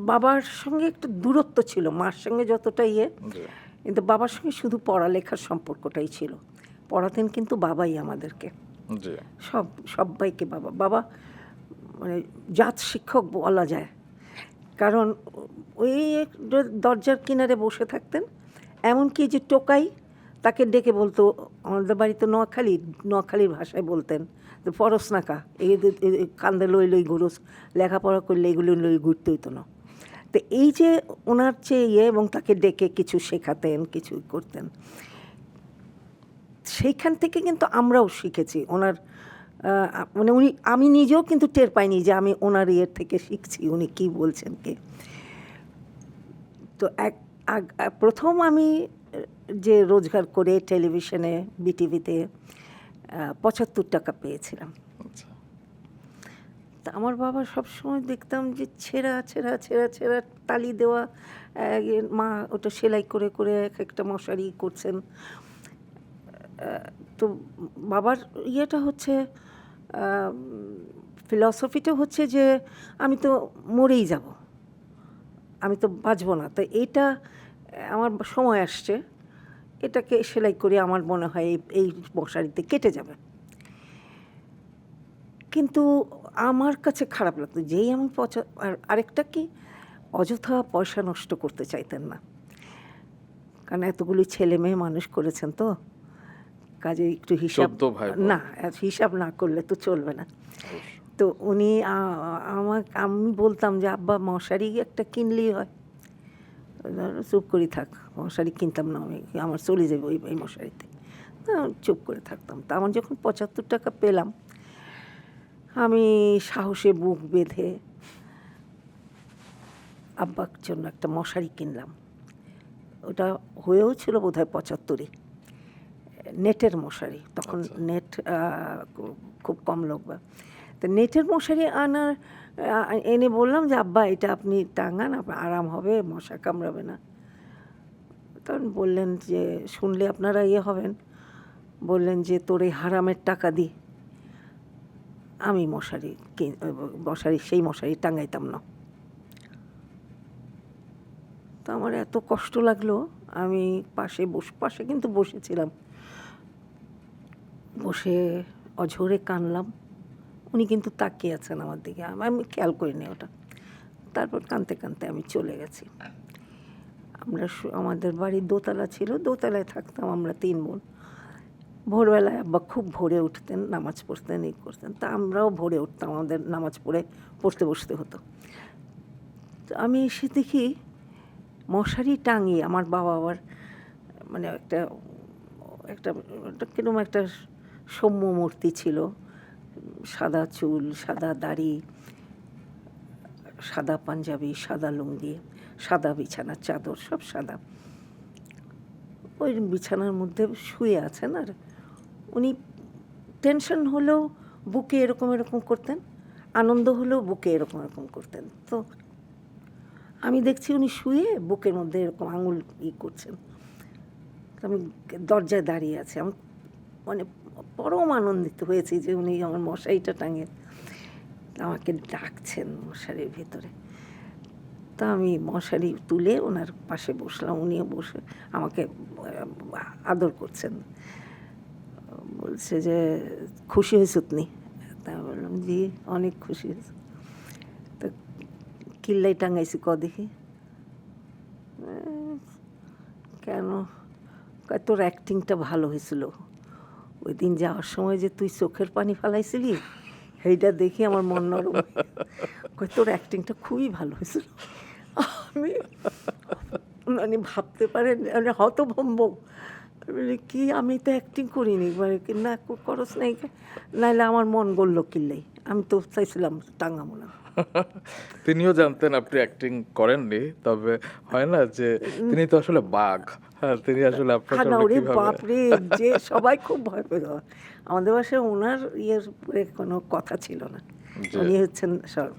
বাবার সঙ্গে একটু দূরত্ব ছিল, মার সঙ্গে যতটা জি। কিন্তু বাবার সঙ্গে শুধু পড়ালেখার সম্পর্কটাই ছিল। পড়াতেন কিন্তু বাবাই আমাদেরকে, জি। সবাইকে বাবা বাবা মানে জাত শিক্ষক বলা যায়। কারণ ওই দরজার কিনারে বসে থাকতেন, এমনকি যে টোকাই তাকে ডেকে বলতো, আমাদের বাড়ি তো নোয়াখালীর ভাষায় বলতেন যে পরশ নাকা এই কান্দে লই লই ঘুরোস, লেখাপড়া করলে এগুলো লই ঘুরতে হইতো না। তো এই যে ওনার চেয়ে এবং তাকে ডেকে কিছু শেখাতেন, কিছু করতেন, সেইখান থেকে কিন্তু আমরাও শিখেছি ওনার। মানে উনি, আমি নিজেও কিন্তু টের পাইনি যে আমি ওনার ইয়ের থেকে শিখছি উনি কী বলছেন কে। তো প্রথম আমি যে রোজগার করে টেলিভিশনে বিটিভিতে ৭৫ টাকা পেয়েছিলাম। আচ্ছা। তা আমার বাবা সবসময় দেখতাম যে ছেঁড়া ছেঁড়া ছেঁড়া ছেঁড়া তালি দেওয়া, মা ওটা সেলাই করে করে এক একটা মশারি করছেন। তো বাবার ইয়েটা হচ্ছে, ফিলসফিটা হচ্ছে যে আমি তো মরেই যাব, আমি তো বাঁচবো না, তো এইটা আমার সময় আসছে, এটাকে সেলাই করে আমার মনে হয় এই মশারিতে কেটে যাবে। কিন্তু আমার কাছে খারাপ লাগতো যেই আমি আরেকটা কি, অযথা পয়সা নষ্ট করতে চাইতেন না, কারণ এতগুলি ছেলে মেয়ে মানুষ করেছেন, তো কাজে একটু হিসাব 14 ভাই বোন। না, হিসাব না করলে তো চলবে না। তো উনি আমি বলতাম যে আব্বা মশারি একটা কিনলেই হয়, চুপ করে থাক, মশারি কিনতাম না আমি, আমার চলে যাবে এই মশারিতে, চুপ করে থাকতাম। তা আমার যখন ৭৫ টাকা পেলাম, আমি সাহসে বুক বেঁধে আব্বার জন্য একটা মশারি কিনলাম। ওটা হয়েও ছিল বোধহয় ৭৫-ই, নেটের মশারি, তখন নেট খুব কম লাগবে। তো নেটের মশারি এনে বললাম যে আব্বা এটা আপনি টাঙান, আপনার আরাম হবে, মশা কামড়াবে না। তখন বললেন যে শুনলে আপনারা হবেন, বললেন যে তোর এই হারামের টাকা দি আমি সেই মশারি টাঙাইতাম না। তো আমার এত কষ্ট লাগলো, আমি পাশে কিন্তু বসেছিলাম, বসে অঝোরে কানলাম। উনি কিন্তু তাকিয়ে আছেন আমার দিকে, আমি খেয়াল করিনি ওটা। তারপর কাঁদতে কাঁদতে আমি চলে গেছি। আমাদের বাড়ির দোতলা ছিল, দোতলায় থাকতাম আমরা 3 বোন। ভোরবেলায় আব্বা খুব ভোরে উঠতেন, নামাজ পড়তেন, এই করতেন, তা আমরাও ভোরে উঠতাম, আমাদের নামাজ পড়তে বসতে হতো। তো আমি এসে দেখি মশারি টাঙিয়ে আমার বাবা আবার মানে একটা কিরকম একটা সৌম্য মূর্তি ছিল, সাদা চুল, সাদা দাড়ি, সাদা পাঞ্জাবি, সাদা লুঙ্গি, সাদা বিছানার চাদর, সব সাদা। ওই বিছানার মধ্যে শুয়ে আছেন, আর উনি টেনশন হলেও বুকে এরকম এরকম করতেন, আনন্দ হলেও বুকে এরকম এরকম করতেন। তো আমি দেখছি উনি শুয়ে বুকের মধ্যে এরকম আঙুল করছেন। আমি দরজায় দাঁড়িয়ে আছি, আমি মানে পরম আনন্দিত হয়েছি যে উনি আমার মশারিটা টাঙিয়ে আমাকে ডাকছেন মশারির ভেতরে। তা আমি মশারি তুলে ওনার পাশে বসলাম, উনিও বসে আমাকে আদর করছেন। বলছে যে খুশি হয়েছ তুমি? তা বললাম জি অনেক খুশি হয়েছে। তো কিল্লাই টাঙাইছি দেখি। কেন? তোর অ্যাক্টিংটা ভালো হয়েছিল, ওই দিন যাওয়ার সময় যে তুই চোখের পানি ফালাইছিলি সেইটা দেখি আমার মন নরম। তোর অ্যাক্টিংটা খুবই ভালো হয়েছিল। আমি মানে ভাবতে পারেন, হতভম্ব, কি আমি তো অ্যাক্টিং করিনি, না করস নাই, নাইলে আমার মন গড়ল কিল্লাই, আমি তো চাইছিলাম টাঙাবো না। তিনিও জানতেন আপনি অ্যাক্টিং করেননি, তবে হয় না যে তিনি তো আসলে বাঘ, হ্যাঁ তিনি আসলে আপনার সামনে কিভাবে। বাপরে, যে সবাই খুব ভয় পেত আমাদের বাসায়, ওনার ইয়ের উপরে কোনো কথা ছিল না, উনি হচ্ছেন সব।